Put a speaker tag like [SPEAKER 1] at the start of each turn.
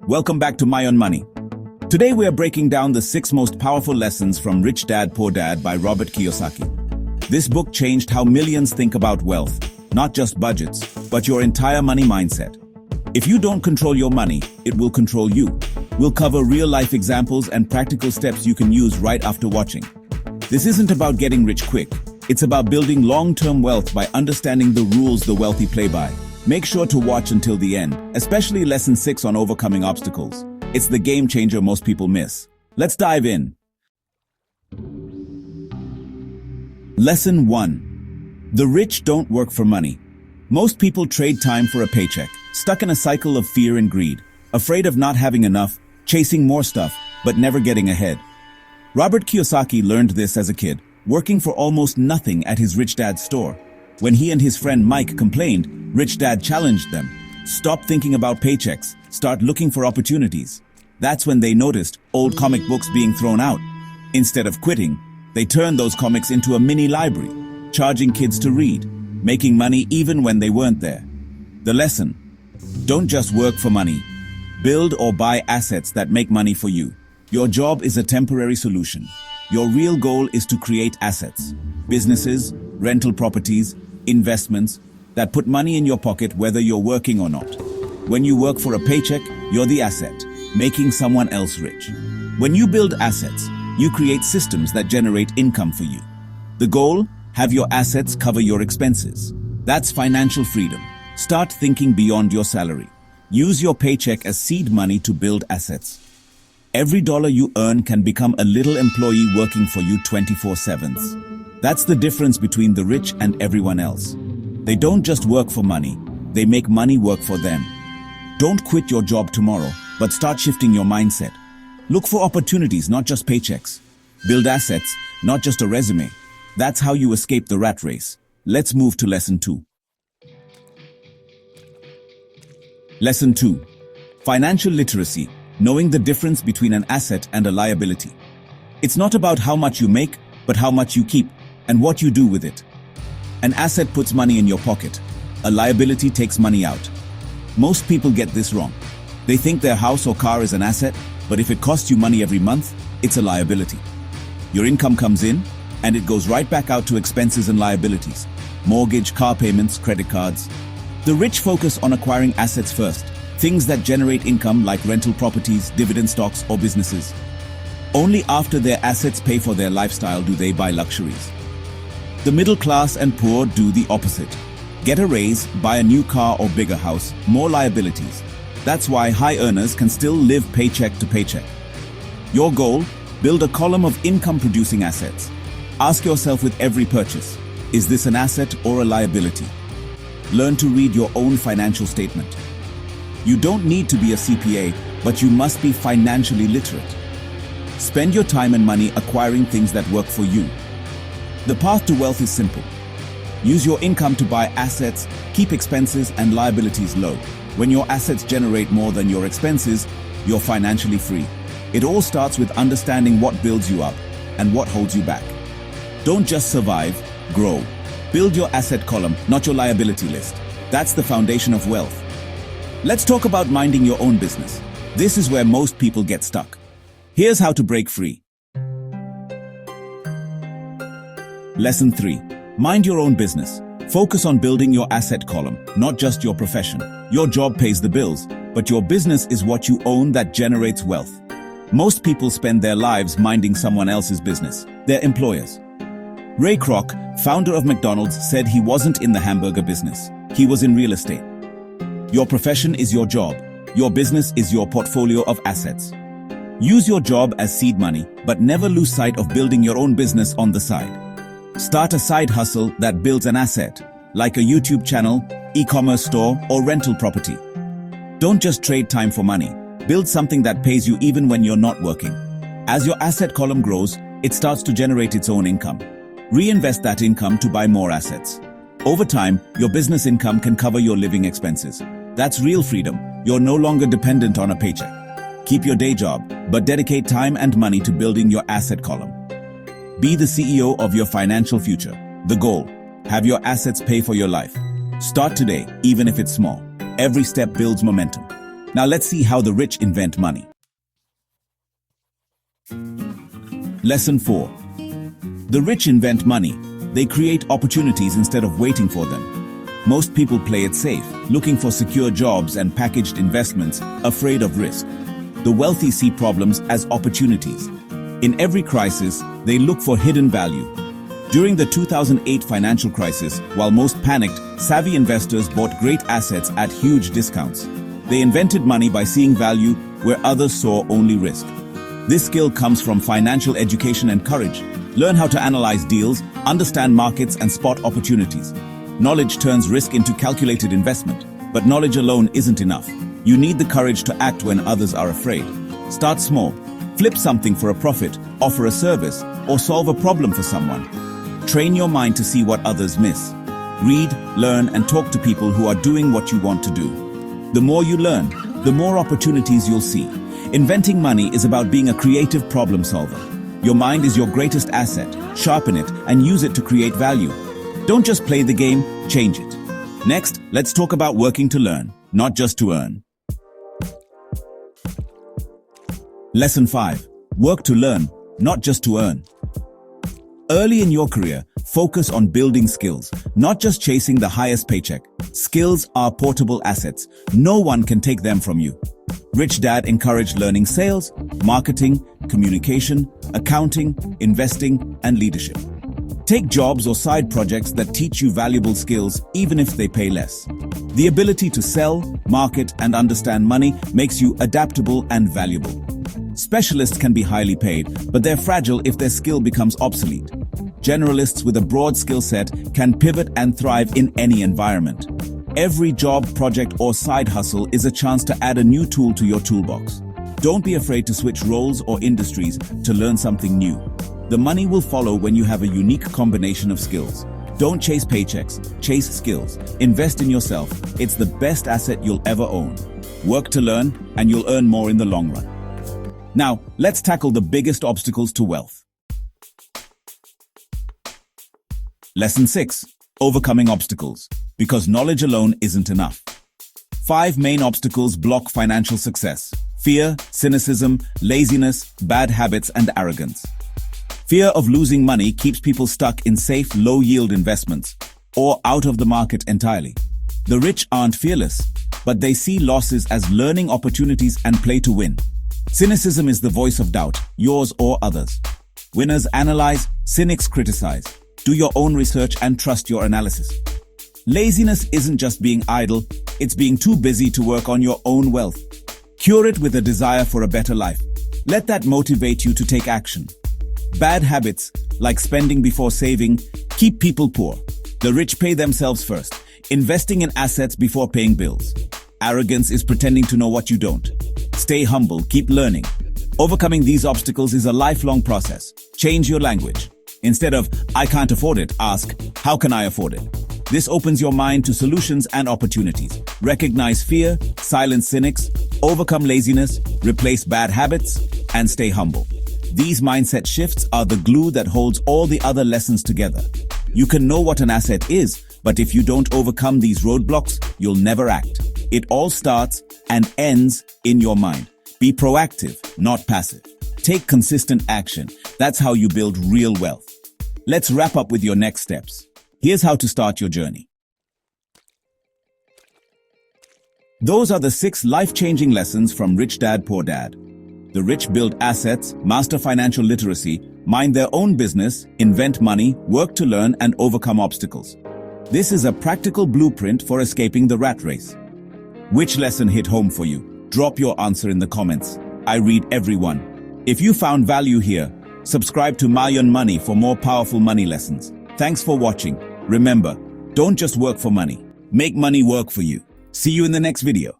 [SPEAKER 1] Welcome back to Maayon Money. Today we are breaking down the 6 most powerful lessons from Rich Dad, Poor Dad by Robert Kiyosaki. This book changed how millions think about wealth, not just budgets, but your entire money mindset. If you don't control your money, it will control you. We'll cover real-life examples and practical steps you can use right after watching. This isn't about getting rich quick. It's about building long-term wealth by understanding the rules the wealthy play by. Make sure to watch until the end, especially Lesson 6 on overcoming obstacles. It's the game changer most people miss. Let's dive in. Lesson 1. The rich don't work for money. Most people trade time for a paycheck, stuck in a cycle of fear and greed, afraid of not having enough, chasing more stuff, but never getting ahead. Robert Kiyosaki learned this as a kid, working for almost nothing at his rich dad's store. When he and his friend Mike complained, Rich Dad challenged them. Stop thinking about paychecks, start looking for opportunities. That's when they noticed old comic books being thrown out. Instead of quitting, they turned those comics into a mini library, charging kids to read, making money even when they weren't there. The lesson: don't just work for money. Build or buy assets that make money for you. Your job is a temporary solution. Your real goal is to create assets, businesses, rental properties, investments that put money in your pocket whether you're working or not. When you work for a paycheck, you're the asset, making someone else rich. When you build assets, you create systems that generate income for you. The goal: have your assets cover your expenses. That's financial freedom. Start thinking beyond your salary. Use your paycheck as seed money to build assets. Every dollar you earn can become a little employee working for you 24/7. That's the difference between the rich and everyone else. They don't just work for money, they make money work for them. Don't quit your job tomorrow, but start shifting your mindset. Look for opportunities, not just paychecks. Build assets, not just a resume. That's how you escape the rat race. Let's move to Lesson 2. Lesson 2. Financial literacy, knowing the difference between an asset and a liability. It's not about how much you make, but how much you keep and what you do with it. An asset puts money in your pocket. A liability takes money out. Most people get this wrong. They think their house or car is an asset, but if it costs you money every month, it's a liability. Your income comes in, and it goes right back out to expenses and liabilities. Mortgage, car payments, credit cards. The rich focus on acquiring assets first, things that generate income like rental properties, dividend stocks, or businesses. Only after their assets pay for their lifestyle do they buy luxuries. The middle class and poor do the opposite. Get a raise, buy a new car or bigger house, more liabilities. That's why high earners can still live paycheck to paycheck. Your goal: build a column of income-producing assets. Ask yourself with every purchase, is this an asset or a liability? Learn to read your own financial statement. You don't need to be a CPA, but you must be financially literate. Spend your time and money acquiring things that work for you. The path to wealth is simple. Use your income to buy assets, keep expenses and liabilities low. When your assets generate more than your expenses, you're financially free. It all starts with understanding what builds you up and what holds you back. Don't just survive, grow. Build your asset column, not your liability list. That's the foundation of wealth. Let's talk about minding your own business. This is where most people get stuck. Here's how to break free. Lesson 3. Mind your own business. Focus on building your asset column, not just your profession. Your job pays the bills, but your business is what you own that generates wealth. Most people spend their lives minding someone else's business, their employers. Ray Kroc, founder of McDonald's, said he wasn't in the hamburger business. He was in real estate. Your profession is your job. Your business is your portfolio of assets. Use your job as seed money, but never lose sight of building your own business on the side. Start a side hustle that builds an asset, like a YouTube channel, e-commerce store, or rental property. Don't just trade time for money. Build something that pays you even when you're not working. As your asset column grows, it starts to generate its own income. Reinvest that income to buy more assets. Over time, your business income can cover your living expenses. That's real freedom. You're no longer dependent on a paycheck. Keep your day job, but dedicate time and money to building your asset column. Be the CEO of your financial future. The goal: have your assets pay for your life. Start today, even if it's small. Every step builds momentum. Now let's see how the rich invent money. Lesson 4. The rich invent money. They create opportunities instead of waiting for them. Most people play it safe, looking for secure jobs and packaged investments, afraid of risk. The wealthy see problems as opportunities. In every crisis, they look for hidden value. During the 2008 financial crisis, while most panicked, savvy investors bought great assets at huge discounts. They invented money by seeing value where others saw only risk. This skill comes from financial education and courage. Learn how to analyze deals, understand markets, and spot opportunities. Knowledge turns risk into calculated investment, but knowledge alone isn't enough. You need the courage to act when others are afraid. Start small. Flip something for a profit, offer a service, or solve a problem for someone. Train your mind to see what others miss. Read, learn, and talk to people who are doing what you want to do. The more you learn, the more opportunities you'll see. Inventing money is about being a creative problem solver. Your mind is your greatest asset. Sharpen it and use it to create value. Don't just play the game, change it. Next, let's talk about working to learn, not just to earn. Lesson 5. Work to learn, not just to earn. Early in your career, focus on building skills, not just chasing the highest paycheck. Skills are portable assets. No one can take them from you. Rich Dad encouraged learning sales, marketing, communication, accounting, investing, and leadership. Take jobs or side projects that teach you valuable skills even if they pay less. The ability to sell, market, and understand money makes you adaptable and valuable. Specialists can be highly paid, but they're fragile if their skill becomes obsolete. Generalists with a broad skill set can pivot and thrive in any environment. Every job, project, or side hustle is a chance to add a new tool to your toolbox. Don't be afraid to switch roles or industries to learn something new. The money will follow when you have a unique combination of skills. Don't chase paychecks, chase skills. Invest in yourself. It's the best asset you'll ever own. Work to learn, and you'll earn more in the long run. Now, let's tackle the biggest obstacles to wealth. Lesson 6. Overcoming obstacles. Because knowledge alone isn't enough. 5 main obstacles block financial success: fear, cynicism, laziness, bad habits, and arrogance. Fear of losing money keeps people stuck in safe, low-yield investments or out of the market entirely. The rich aren't fearless, but they see losses as learning opportunities and play to win. Cynicism is the voice of doubt, yours or others. Winners analyze, cynics criticize. Do your own research and trust your analysis. Laziness isn't just being idle, it's being too busy to work on your own wealth. Cure it with a desire for a better life. Let that motivate you to take action. Bad habits, like spending before saving, keep people poor. The rich pay themselves first, investing in assets before paying bills. Arrogance is pretending to know what you don't. Stay humble, keep learning. Overcoming these obstacles is a lifelong process. Change your language. Instead of, "I can't afford it," ask, "How can I afford it?" This opens your mind to solutions and opportunities. Recognize fear, silence cynics, overcome laziness, replace bad habits, and stay humble. These mindset shifts are the glue that holds all the other lessons together. You can know what an asset is, but if you don't overcome these roadblocks, you'll never act. It all starts and ends in your mind. Be proactive, not passive. Take consistent action. That's how you build real wealth. Let's wrap up with your next steps. Here's how to start your journey. Those are the 6 life-changing lessons from Rich Dad, Poor Dad. The rich build assets, master financial literacy, mind their own business, invent money, work to learn, and overcome obstacles. This is a practical blueprint for escaping the rat race. Which lesson hit home for you? Drop your answer in the comments. I read every one. If you found value here, subscribe to Maayon Money for more powerful money lessons. Thanks for watching. Remember, don't just work for money. Make money work for you. See you in the next video.